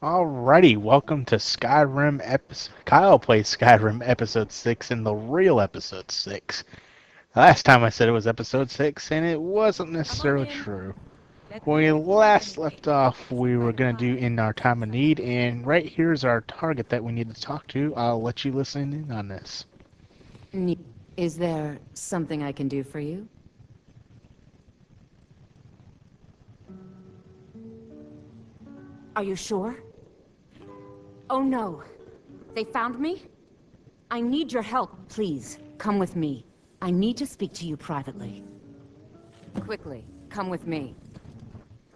Alrighty, welcome to Kyle Plays Skyrim Episode 6 and the real Episode 6. Last time I said it was Episode 6, and it wasn't Come on necessarily in. true. Let When me we get you last left acquainted. off, This we is were where you going to do hide. In Our Time of Need, and right here's our target that we need to talk to. I'll let you listen in on this. Is there something I can do for you? Are you sure? Oh no. They found me? I need your help. Please, come with me. I need to speak to you privately. Quickly, come with me.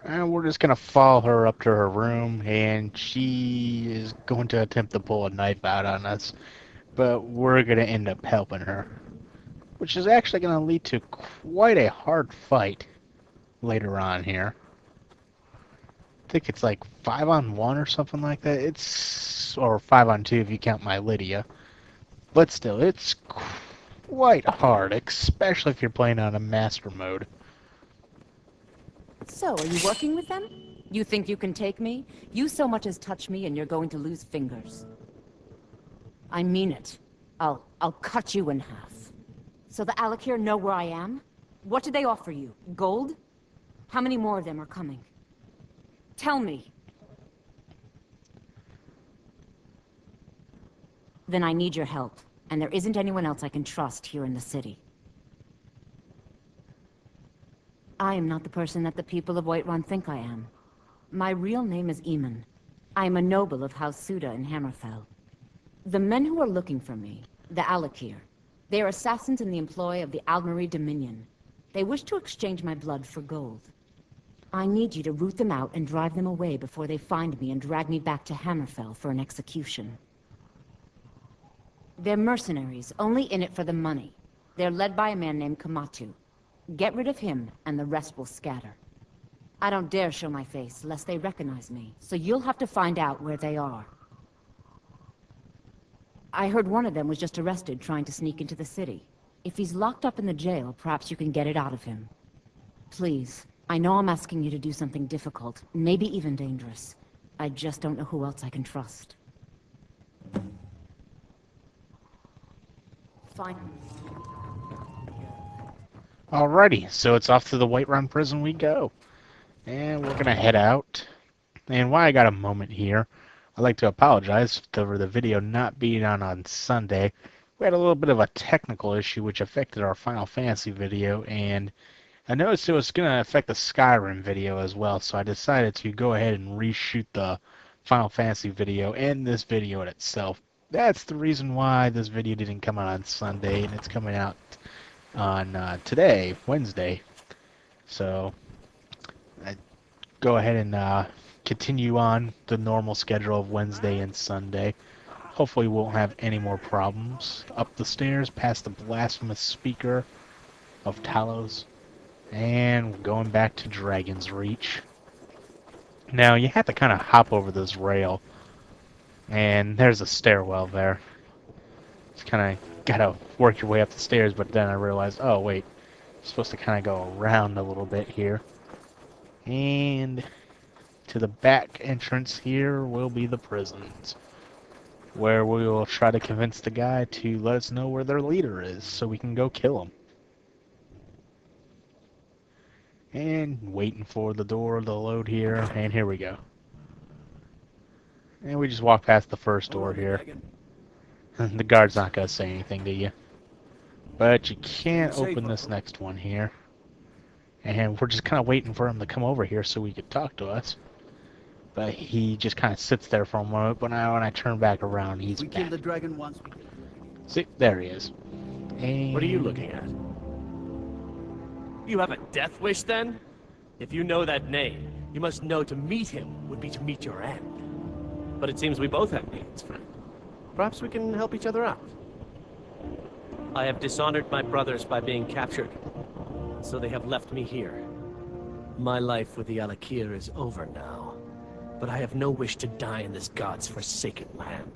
And we're just going to follow her up to her room, and she is going to attempt to pull a knife out on us, but we're going to end up helping her, which is actually going to lead to quite a hard fight later on here. I think it's like 5-on-1 or something like that. Or 5-on-2 if you count my Lydia. But still, it's quite hard, especially if you're playing on a master mode. So, are you working with them? You think you can take me? You so much as touch me and you're going to lose fingers. I mean it. I'll cut you in half. So the Alakir know where I am? What did they offer you? Gold? How many more of them are coming? Tell me. Then I need your help, and there isn't anyone else I can trust here in the city. I am not the person that the people of Whiterun think I am. My real name is Eamon. I am a noble of House Suda in Hammerfell. The men who are looking for me, the Alakir, they are assassins in the employ of the Aldmeri Dominion. They wish to exchange my blood for gold. I need you to root them out and drive them away before they find me and drag me back to Hammerfell for an execution. They're mercenaries, only in it for the money. They're led by a man named Kamatu. Get rid of him, and the rest will scatter. I don't dare show my face, lest they recognize me, so you'll have to find out where they are. I heard one of them was just arrested trying to sneak into the city. If he's locked up in the jail, perhaps you can get it out of him. Please, I know I'm asking you to do something difficult, maybe even dangerous. I just don't know who else I can trust. Fine. Alrighty, so it's off to the Whiterun prison we go. And we're going to head out. And while I got a moment here, I'd like to apologize for the video not being on Sunday. We had a little bit of a technical issue which affected our Final Fantasy video, and I noticed it was going to affect the Skyrim video as well, so I decided to go ahead and reshoot the Final Fantasy video and this video in itself. That's the reason why this video didn't come out on Sunday, and it's coming out on today, Wednesday. So I go ahead and continue on the normal schedule of Wednesday and Sunday. Hopefully we won't have any more problems. Up the stairs, past the blasphemous speaker of Talos, and going back to Dragon's Reach. Now you have to kind of hop over this rail, and there's a stairwell there. Just kind of gotta work your way up the stairs, but then I realized, oh wait, you're supposed to kind of go around a little bit here. And to the back entrance here will be the prisons, where we will try to convince the guy to let us know where their leader is so we can go kill him. And waiting for the door to load here, and here we go. And we just walk past the first door here. The guard's not going to say anything to you. But you can't open this next one here. And we're just kind of waiting for him to come over here so he could talk to us. But he just kind of sits there for a moment, but now when I turn back around, he's back. We killed the dragon once. See, there he is. And what are you looking at? You have a death wish, then? If you know that name, you must know to meet him would be to meet your end. But it seems we both have needs, friend. Perhaps we can help each other out. I have dishonored my brothers by being captured, so they have left me here. My life with the Alakir is over now, but I have no wish to die in this god's forsaken land.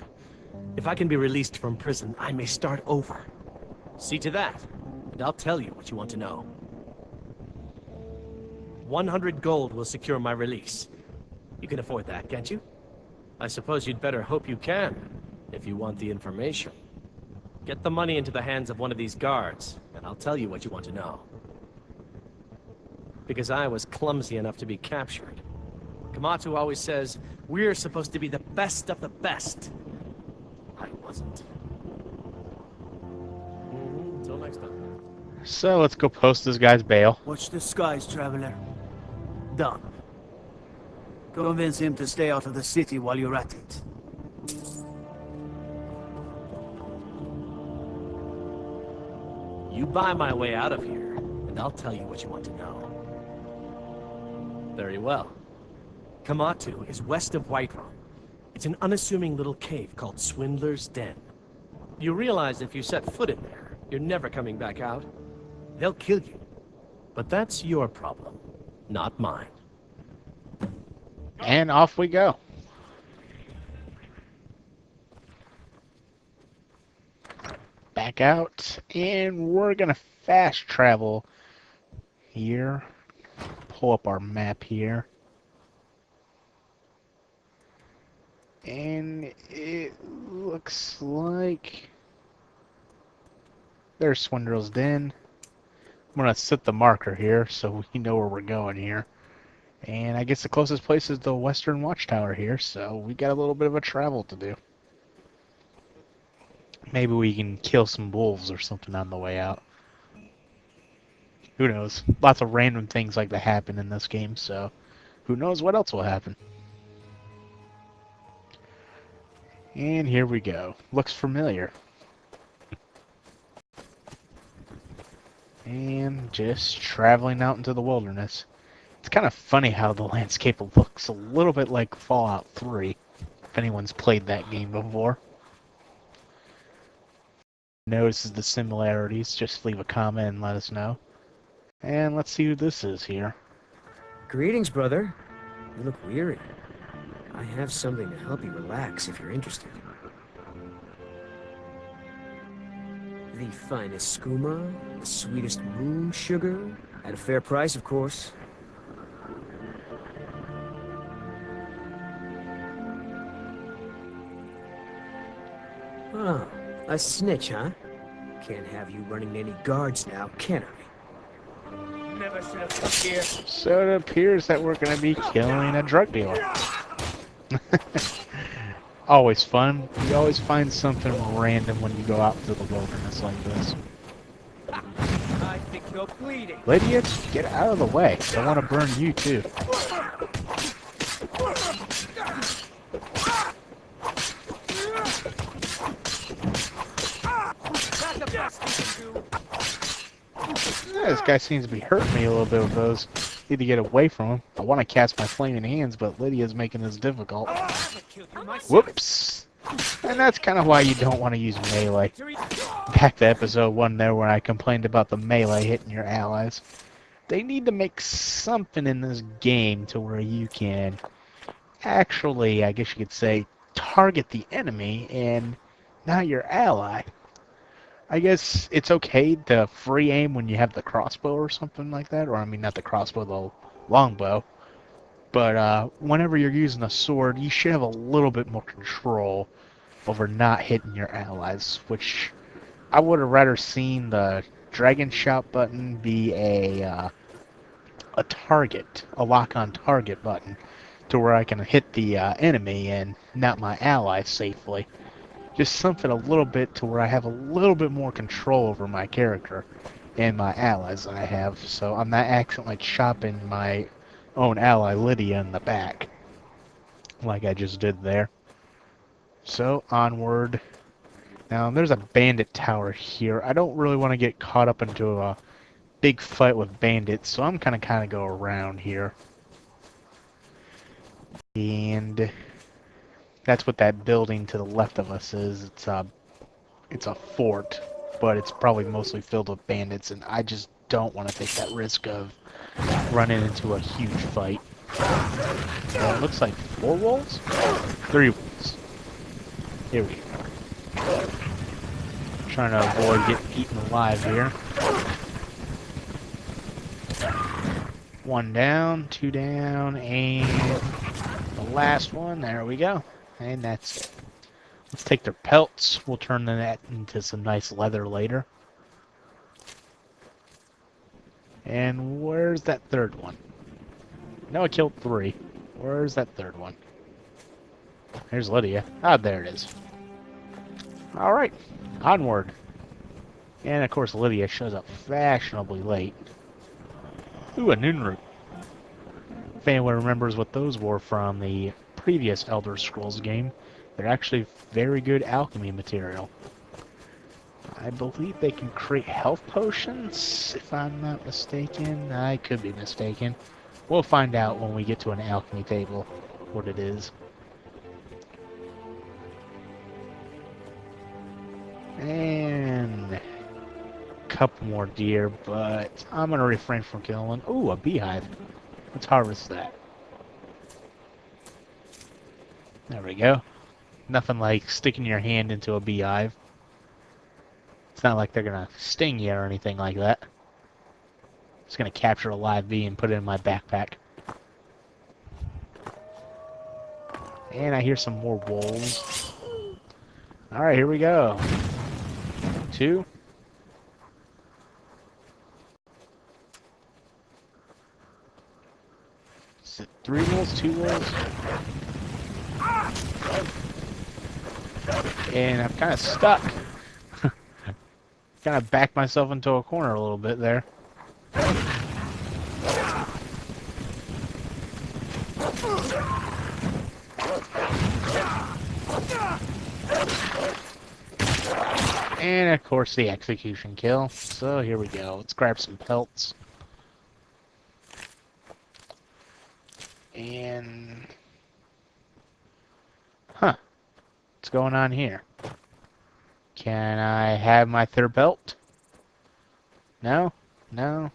If I can be released from prison, I may start over. See to that, and I'll tell you what you want to know. 100 gold will secure my release. You can afford that, can't you? I suppose you'd better hope you can, if you want the information. Get the money into the hands of one of these guards, and I'll tell you what you want to know. Because I was clumsy enough to be captured. Kamatu always says, we're supposed to be the best of the best. I wasn't. Until next time. So let's go post this guy's bail. Watch the skies, traveler. Done. Convince him to stay out of the city while you're at it. You buy my way out of here, and I'll tell you what you want to know. Very well. Kamatu is west of Whiterun. It's an unassuming little cave called Swindler's Den. You realize if you set foot in there, you're never coming back out. They'll kill you. But that's your problem, not mine. And off we go. Back out, and we're gonna fast travel here. Pull up our map here. And it looks like there's Swindler's Den. I'm gonna set the marker here so we know where we're going here. And I guess the closest place is the Western Watchtower here, so we got a little bit of a travel to do. Maybe we can kill some wolves or something on the way out. Who knows? Lots of random things like that happen in this game, so who knows what else will happen. And here we go. Looks familiar. And just traveling out into the wilderness. It's kind of funny how the landscape looks a little bit like Fallout 3, if anyone's played that game before. Notices the similarities, just leave a comment and let us know. And let's see who this is here. Greetings, brother. You look weary. I have something to help you relax if you're interested. The finest skooma, the sweetest moon sugar, at a fair price, of course. Oh, a snitch, huh? Can't have you running any guards now, can I? Never should have come here. So it appears that we're going to be killing a drug dealer. Always fun. You always find something random when you go out to the wilderness like this. I think you're bleeding. Lydia, get out of the way. I want to burn you too. Yeah, this guy seems to be hurting me a little bit with those. Need to get away from him. I want to cast my flaming hands, but Lydia's making this difficult. Whoops! And that's kind of why you don't want to use melee. Back to episode 1 there where I complained about the melee hitting your allies. They need to make something in this game to where you can actually, I guess you could say, target the enemy and not your ally. I guess it's okay to free aim when you have the crossbow or something like that. Or, I mean, not the crossbow, the longbow. But whenever you're using a sword, you should have a little bit more control over not hitting your allies. Which I would have rather seen the dragon shout button be a target, a lock-on target button, to where I can hit the enemy and not my ally safely. Just something a little bit to where I have a little bit more control over my character and my allies that I have, so I'm not accidentally chopping my own ally Lydia in the back, like I just did there. So, onward. Now, there's a bandit tower here. I don't really want to get caught up into a big fight with bandits, so I'm kind of go around here. And that's what that building to the left of us is. It's a fort, but it's probably mostly filled with bandits, and I just don't want to take that risk of running into a huge fight. It looks like 4 wolves? 3 wolves. Here we go. Trying to avoid getting eaten alive here. 1 down, 2 down, and the last one. There we go. And that's it. Let's take their pelts. We'll turn that into some nice leather later. And where's that third one? No, I killed 3. Where's that third one? Here's Lydia. Ah, there it is. Alright, onward. And of course Lydia shows up fashionably late. Ooh, a noon root. If anyone remembers what those were from the previous Elder Scrolls game, they're actually very good alchemy material. I believe they can create health potions, if I'm not mistaken. I could be mistaken. We'll find out when we get to an alchemy table what it is. And a couple more deer, but I'm going to refrain from killing. Ooh, a beehive. Let's harvest that. There we go. Nothing like sticking your hand into a beehive. It's not like they're going to sting you or anything like that. Just going to capture a live bee and put it in my backpack. And I hear some more wolves. Alright, here we go. 2. Is it 3 wolves? 2 wolves? And I'm kind of stuck. Kind of backed myself into a corner a little bit there. And of course the execution kill. So here we go. Let's grab some pelts. And... Huh. What's going on here? Can I have my third belt? No? No?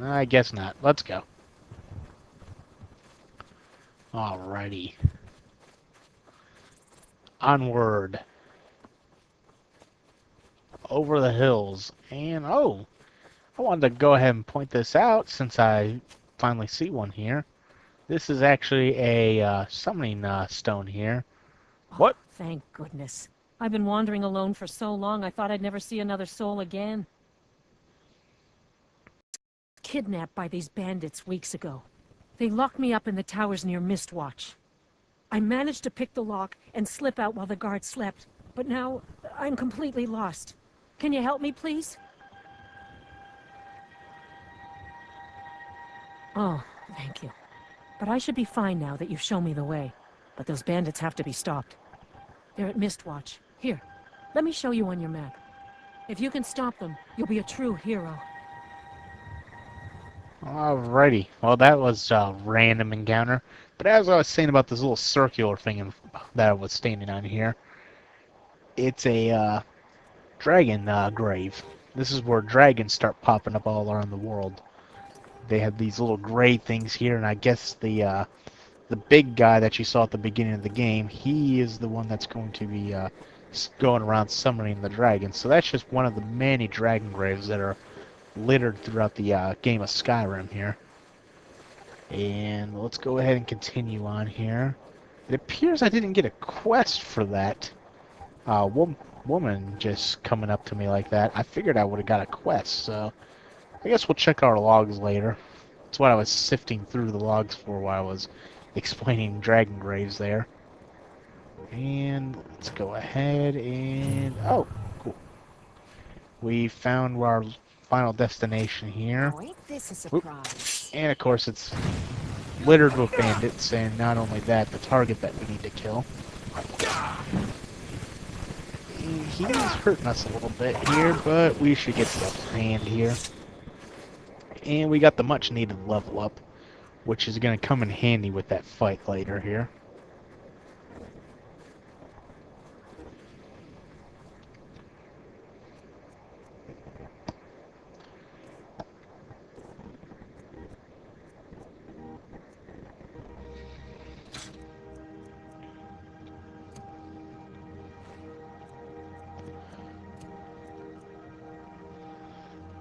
I guess not. Let's go. Alrighty. Onward. Over the hills. And, oh! I wanted to go ahead and point this out since I finally see one here. This is actually a summoning stone here. What? Oh, thank goodness. I've been wandering alone for so long, I thought I'd never see another soul again. Kidnapped by these bandits weeks ago. They locked me up in the towers near Mistwatch. I managed to pick the lock and slip out while the guards slept, but now I'm completely lost. Can you help me, please? Oh, thank you. But I should be fine now that you've shown me the way. But those bandits have to be stopped. They're at Mistwatch. Here, let me show you on your map. If you can stop them, you'll be a true hero. Alrighty. Well, that was a random encounter. But as I was saying about this little circular thing that I was standing on here, it's a dragon grave. This is where dragons start popping up all around the world. They have these little gray things here, and I guess the big guy that you saw at the beginning of the game, he is the one that's going to be going around summoning the dragons. So that's just one of the many dragon graves that are littered throughout the game of Skyrim here. And let's go ahead and continue on here. It appears I didn't get a quest for that woman just coming up to me like that. I figured I would have got a quest, so I guess we'll check our logs later. That's what I was sifting through the logs for while I was explaining dragon graves there. And let's go ahead and... oh, cool. We found our final destination here. Oh, ain't this a surprise? And of course it's littered with bandits, and not only that, the target that we need to kill. And he's hurting us a little bit here, but we should get the upper hand here. And we got the much needed level up, which is going to come in handy with that fight later here.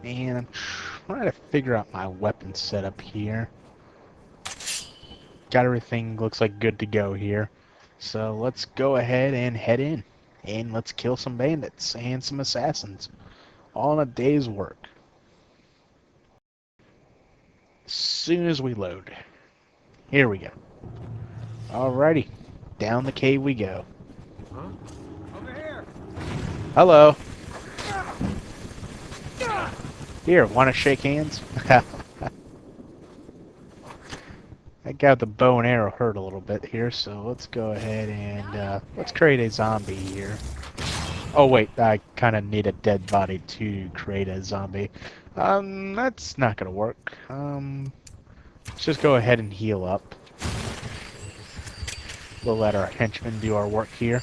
And I'm trying to figure out my weapon setup here. Got everything looks like good to go here. So let's go ahead and head in. And let's kill some bandits and some assassins. All in a day's work. As soon as we load. Here we go. Alrighty. Down the cave we go. Huh? Over here. Hello. Here, want to shake hands? That guy with the bow and arrow hurt a little bit here, so let's go ahead and let's create a zombie here. Oh wait, I kind of need a dead body to create a zombie. That's not gonna work. Let's just go ahead and heal up. We'll let our henchmen do our work here.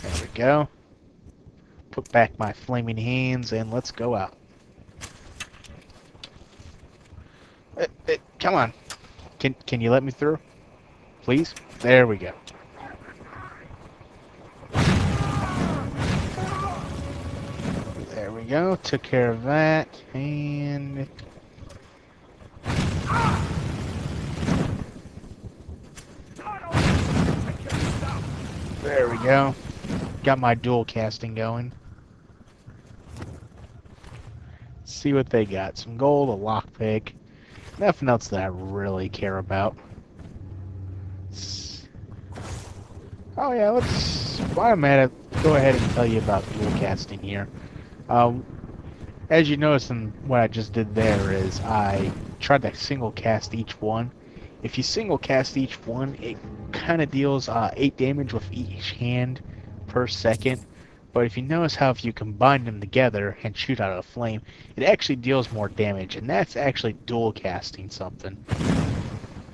There we go. Put back my flaming hands and let's go out. Come on. Can you let me through? Please? There we go. There we go. Took care of that. And... there we go. Got my dual casting going. Let's see what they got. Some gold, a lockpick. Nothing else that I really care about. Oh yeah, while I'm at it, go ahead and tell you about dual casting here. As you notice in what I just did there is I tried to single cast each one. If you single cast each one, it kind of deals 8 damage with each hand per second. But if you notice how if you combine them together and shoot out a flame, it actually deals more damage, and that's actually dual casting something.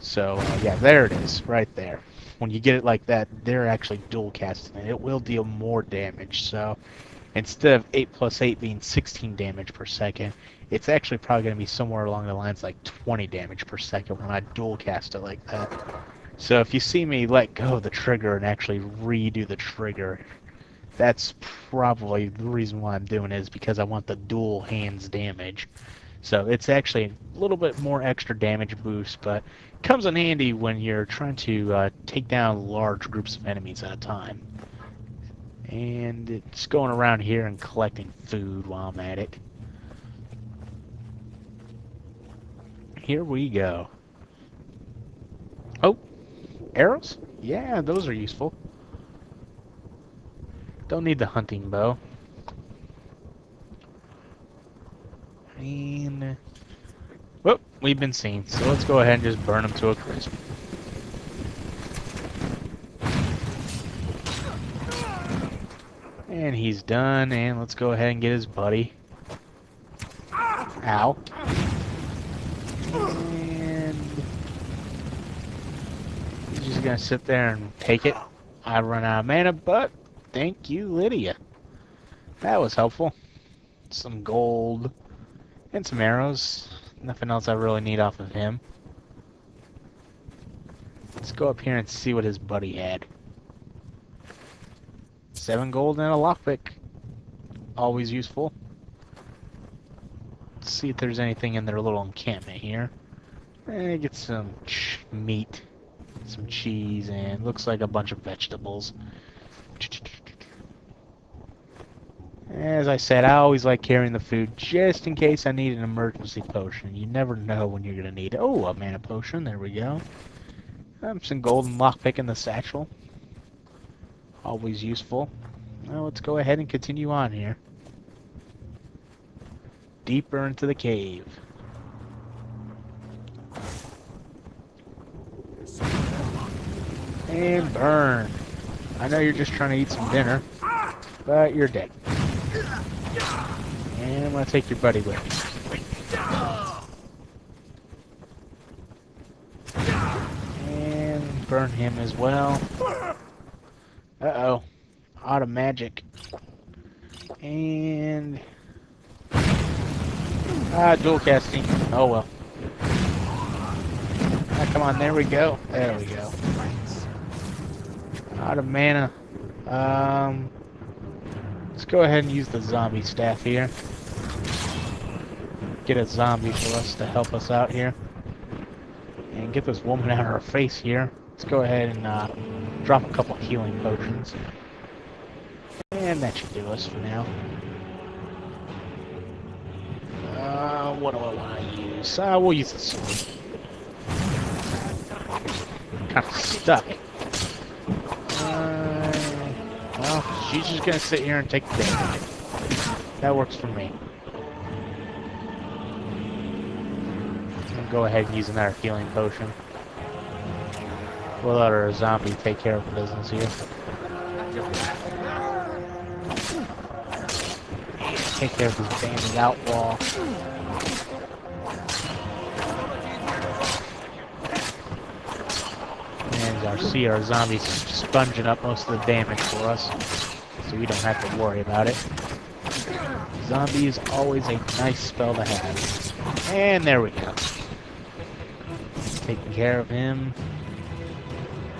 So yeah, there it is, right there. When you get it like that, they're actually dual casting, and it will deal more damage. So instead of 8 plus 8 being 16 damage per second, it's actually probably going to be somewhere along the lines like 20 damage per second when I dual cast it like that. So if you see me let go of the trigger and actually redo the trigger, that's probably the reason why I'm doing it, is because I want the dual hands damage. So it's actually a little bit more extra damage boost, but it comes in handy when you're trying to take down large groups of enemies at a time. And it's going around here and collecting food while I'm at it. Here we go. Oh, arrows? Yeah, those are useful. Don't need the hunting bow. And... whoop, we've been seen. So let's go ahead and just burn them to a crisp. And he's done, and let's go ahead and get his buddy. Ow. And... he's just gonna sit there and take it. I run out of mana, but thank you, Lydia. That was helpful. Some gold and some arrows. Nothing else I really need off of him. Let's go up here and see what his buddy had. 7 gold and a lockpick. Always useful. Let's see if there's anything in their little encampment here. Get some meat, some cheese, and looks like a bunch of vegetables. As I said, I always like carrying the food just in case I need an emergency potion. You never know when you're going to need it. Oh, a mana potion. There we go. Some golden lockpick in the satchel. Always useful. Now let's go ahead and continue on here. Deeper into the cave. And burn. I know you're just trying to eat some dinner, but you're dead. And I'm going to take your buddy with me. And burn him as well. Uh-oh. Out of magic. And... dual casting. Oh well. Come on, there we go. There we go. Out of mana. Let's go ahead and use the zombie staff here. Get a zombie for us to help us out here. And get this woman out of her face here. Let's go ahead and drop a couple healing potions. And that should do us for now. What do I want to use? We'll use the sword. Kind of stuck. Well, she's just gonna sit here and take the damage. That works for me. I'll go ahead and use another healing potion. We'll let our zombie take care of business here. Take care of this bandit outlaw. And our zombies sponging up most of the damage for us, so we don't have to worry about it. Zombie is always a nice spell to have. And there we go. Taking care of him.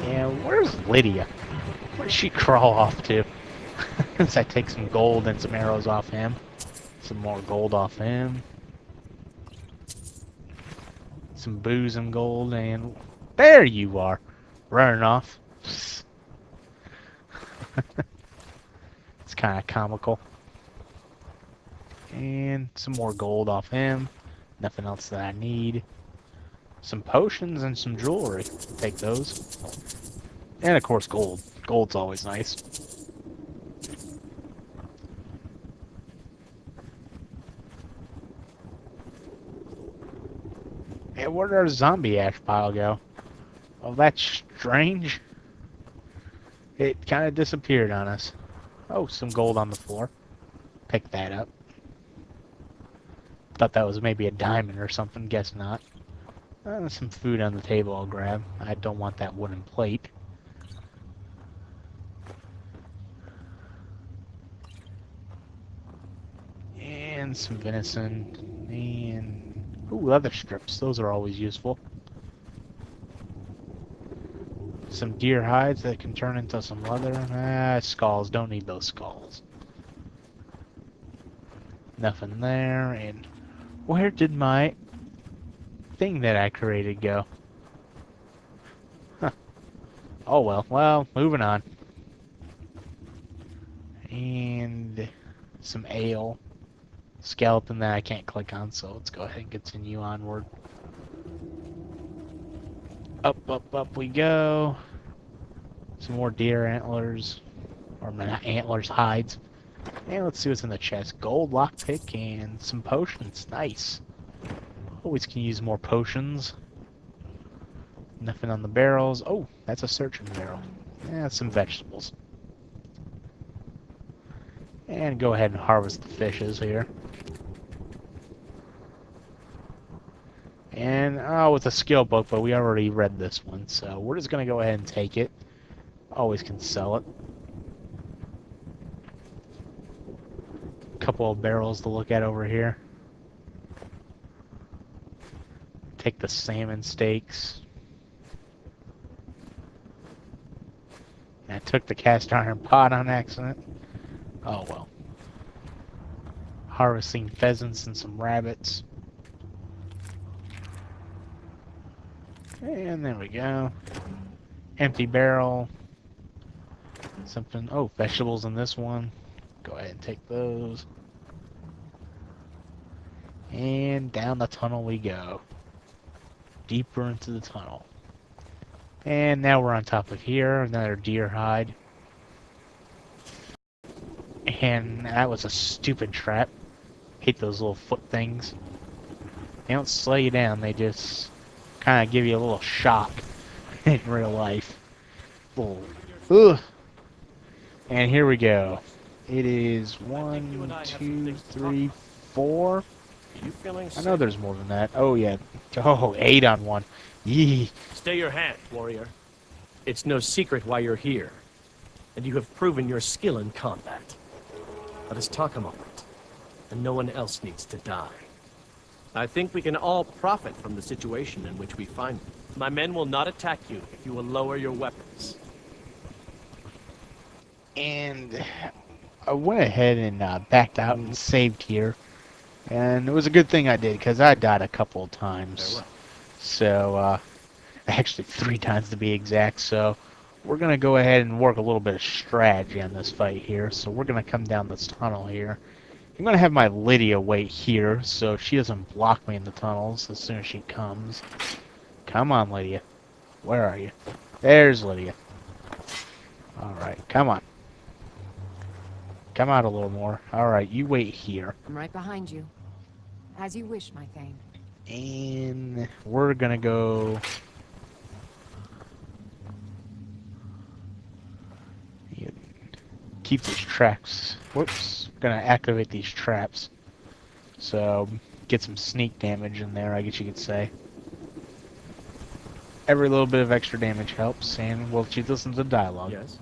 And where's Lydia? Where did she crawl off to? As I take some gold and some arrows off him. Some more gold off him. Some booze and gold, and there you are. Running off. It's kind of comical. And some more gold off him. Nothing else that I need. Some potions and some jewelry. Take those. And of course gold. Gold's always nice. And where did our zombie ash pile go? Well, that's strange. It kind of disappeared on us. Oh, some gold on the floor. Pick that up. Thought that was maybe a diamond or something. Guess not. Some food on the table I'll grab. I don't want that wooden plate. And some venison. And ooh, leather strips. Those are always useful. Some deer hides that can turn into some leather. Skulls. Don't need those skulls. Nothing there. And where did my thing that I created go? Huh. Oh well. Well, moving on. And some ale. Skeleton that I can't click on, so let's go ahead and continue onward. Up, up, up we go. Some more deer antlers. Or not antlers, hides. And let's see what's in the chest. Gold lockpick and some potions. Nice. Always can use more potions. Nothing on the barrels. Oh, that's a searching barrel. Yeah, some vegetables. And go ahead and harvest the fishes here. And, with a skill book, but we already read this one, so we're just going to go ahead and take it. Always can sell it. Couple of barrels to look at over here. Take the salmon steaks. And I took the cast iron pot on accident. Oh well. Harvesting pheasants and some rabbits. And there we go. Empty barrel. Something. Oh, vegetables in this one. Go ahead and take those. And down the tunnel we go. Deeper into the tunnel. And now we're on top of here. Another deer hide. And that was a stupid trap. Hate those little foot things. They don't slow you down. They just kind of give you a little shock in real life. Ugh. And here we go. It is 1, 2, 3, 4. I know there's more than that. Oh yeah. Oh, 8 on one. Yee. Stay your hand, warrior. It's no secret why you're here, and you have proven your skill in combat. Let us talk a moment, and no one else needs to die. I think we can all profit from the situation in which we find them. My men will not attack you if you will lower your weapons. And I went ahead and backed out and saved here. And it was a good thing I did, because I died a couple of times. So, Actually, 3 times to be exact. So we're going to go ahead and work a little bit of strategy on this fight here. So we're going to come down this tunnel here. I'm going to have my Lydia wait here so she doesn't block me in the tunnels as soon as she comes. Come on, Lydia. Where are you? There's Lydia. Alright, come on. Come out a little more. Alright, you wait here. I'm right behind you. As you wish, my Thane. And we're gonna go... keep these traps. Whoops. Gonna activate these traps. So, get some sneak damage in there, I guess you could say. Every little bit of extra damage helps, and will she listen to the dialogue? Yes?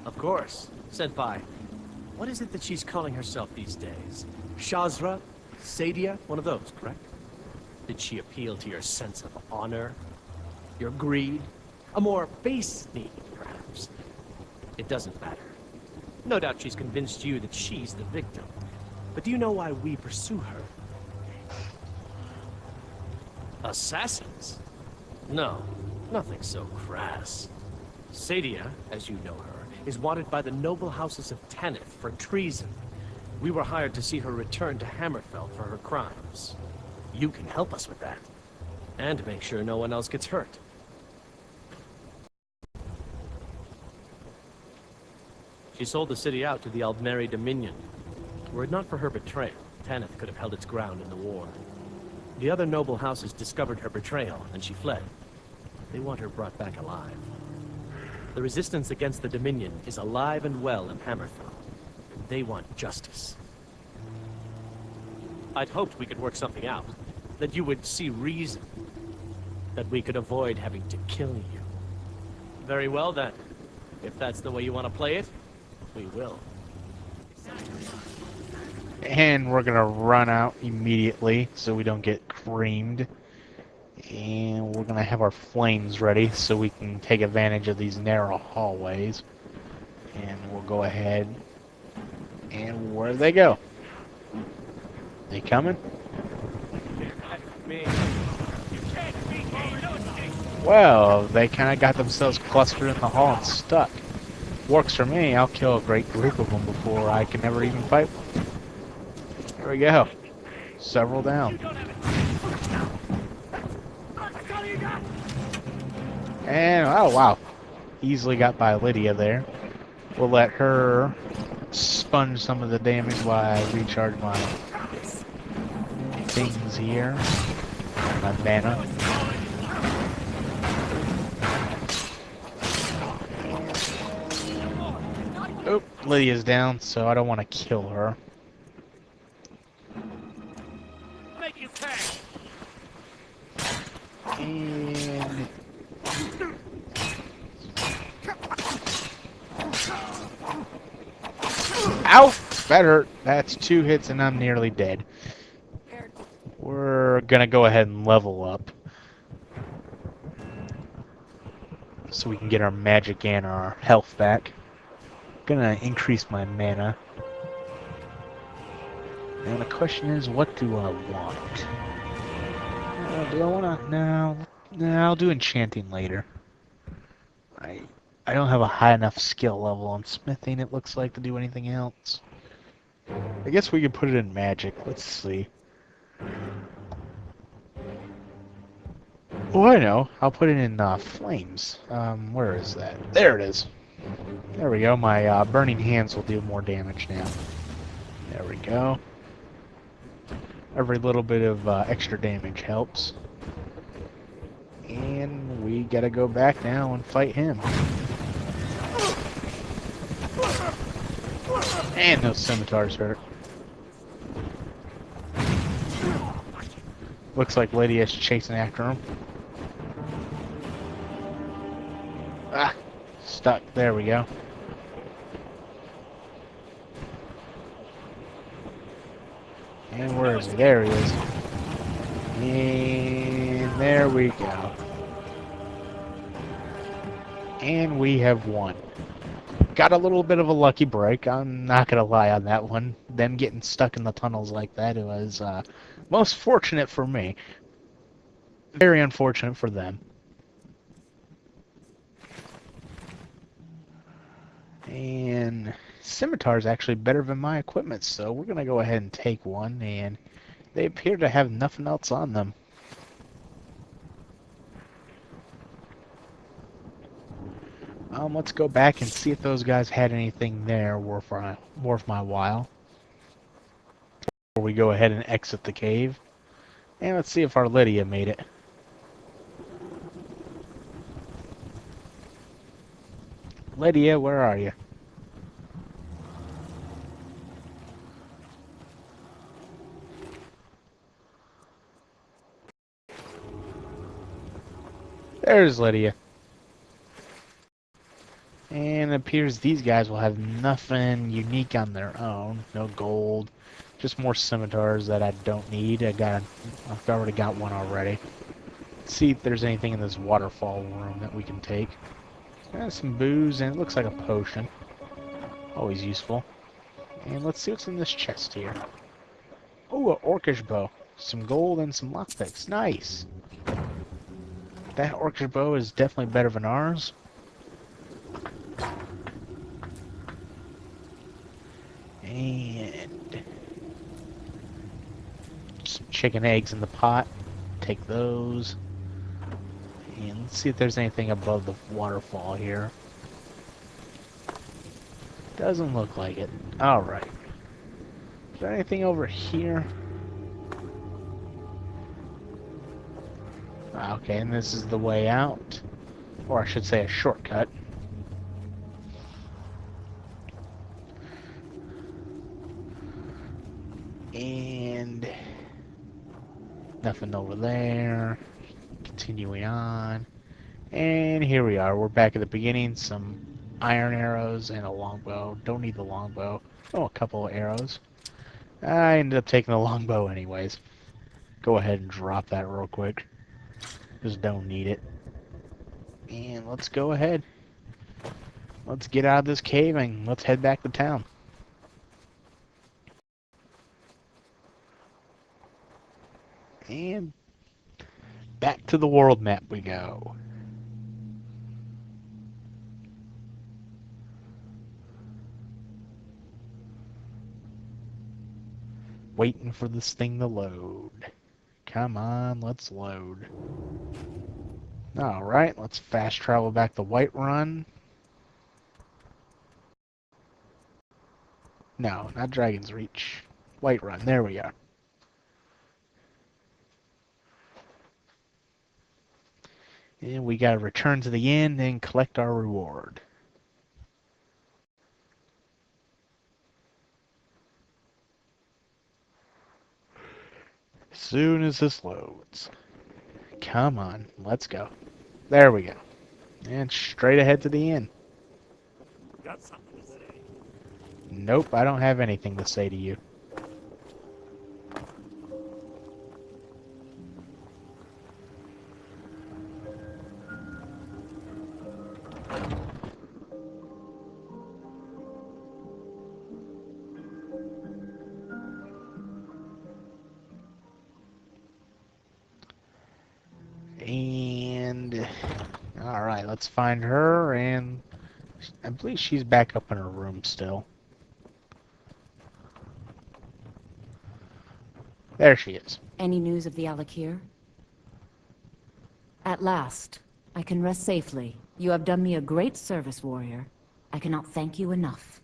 Of course. Senpai. What is it that she's calling herself these days? Shazra? Sadia? One of those, correct? Did she appeal to your sense of honor? Your greed? A more base need, perhaps? It doesn't matter. No doubt she's convinced you that she's the victim. But do you know why we pursue her? Assassins? No, nothing so crass. Sadia, as you know her, is wanted by the noble houses of Tanith for treason. We were hired to see her return to Hammerfell for her crimes. You can help us with that. And make sure no one else gets hurt. She sold the city out to the Aldmeri Dominion. Were it not for her betrayal, Tanith could have held its ground in the war. The other noble houses discovered her betrayal, and she fled. They want her brought back alive. The resistance against the Dominion is alive and well in Hammerfell. They want justice. I'd hoped we could work something out. That you would see reason. That we could avoid having to kill you. Very well then. If that's the way you want to play it, we will. And we're gonna run out immediately so we don't get creamed. And we're gonna have our flames ready so we can take advantage of these narrow hallways. And we'll go ahead. And where'd they go? They coming? Well, they kind of got themselves clustered in the hall and stuck. Works for me. I'll kill a great group of them before I can ever even fight one. There we go. Several down. And, oh wow. Easily got by Lydia there. We'll let her sponge some of the damage while I recharge my things here. My mana. Oop, Lydia's down, so I don't want to kill her. And... ow! That hurt. That's 2 hits and I'm nearly dead. We're gonna go ahead and level up. So we can get our magic and our health back. Gonna increase my mana. And the question is, what do I want? Do I wanna... No, I'll do enchanting later. I don't have a high enough skill level on smithing, it looks like, to do anything else. I guess we could put it in magic. Let's see. Oh, I know. I'll put it in flames. Where is that? There it is. There we go. My burning hands will do more damage now. There we go. Every little bit of extra damage helps. And we gotta go back now and fight him. And those scimitars hurt. Looks like Lydia's chasing after him. Ah! Stuck. There we go. And where is he? There he is. And there we go. And we have won. Got a little bit of a lucky break. I'm not gonna lie on that one. Them getting stuck in the tunnels like that, it was most fortunate for me. Very unfortunate for them. And scimitar is actually better than my equipment, so we're going to go ahead and take one, and they appear to have nothing else on them. Let's go back and see if those guys had anything there worth my while. Before we go ahead and exit the cave. And let's see if our Lydia made it. Lydia, where are you? There's Lydia. And it appears these guys will have nothing unique on their own. No gold. Just more scimitars that I don't need. I've already got one already. Let's see if there's anything in this waterfall room that we can take. Some booze, and it looks like a potion. Always useful. And let's see what's in this chest here. Oh, an orcish bow. Some gold and some lockpicks. Nice. That orcish bow is definitely better than ours. And some chicken eggs in the pot. Take those. And let's see if there's anything above the waterfall here. Doesn't look like it. Alright. Is there anything over here? Okay, and this is the way out. Or I should say a shortcut. And nothing over there. Continuing on. And here we are. We're back at the beginning. Some iron arrows and a longbow. Don't need the longbow. Oh, a couple of arrows. I ended up taking the longbow anyways. Go ahead and drop that real quick. Just don't need it. And let's go ahead. Let's get out of this cave and let's head back to town. And back to the world map we go. Waiting for this thing to load. Come on, let's load. Alright, let's fast travel back to Whiterun. No, not Dragon's Reach. Whiterun, there we are. And we gotta return to the inn and collect our reward. As soon as this loads. Come on, let's go. There we go. And straight ahead to the inn. Got something to say. Nope, I don't have anything to say to you. And alright, let's find her, and I believe she's back up in her room still. There she is. Any news of the Alakir? At last, I can rest safely. You have done me a great service, warrior. I cannot thank you enough.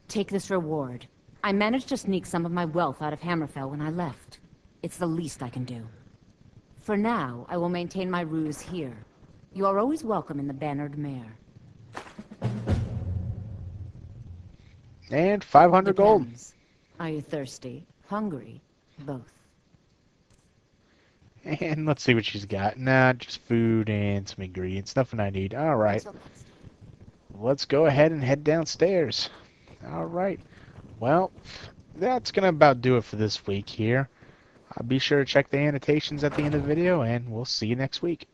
Take this reward. I managed to sneak some of my wealth out of Hammerfell when I left. It's the least I can do. For now, I will maintain my ruse here. You are always welcome in the Bannered Mare. And 500 gold. Depends. Are you thirsty? Hungry? Both. And let's see what she's got. Nah, just food and some ingredients. Nothing I need. Alright. Let's go ahead and head downstairs. Alright. Well, that's going to about do it for this week here. Be sure to check the annotations at the end of the video, and we'll see you next week.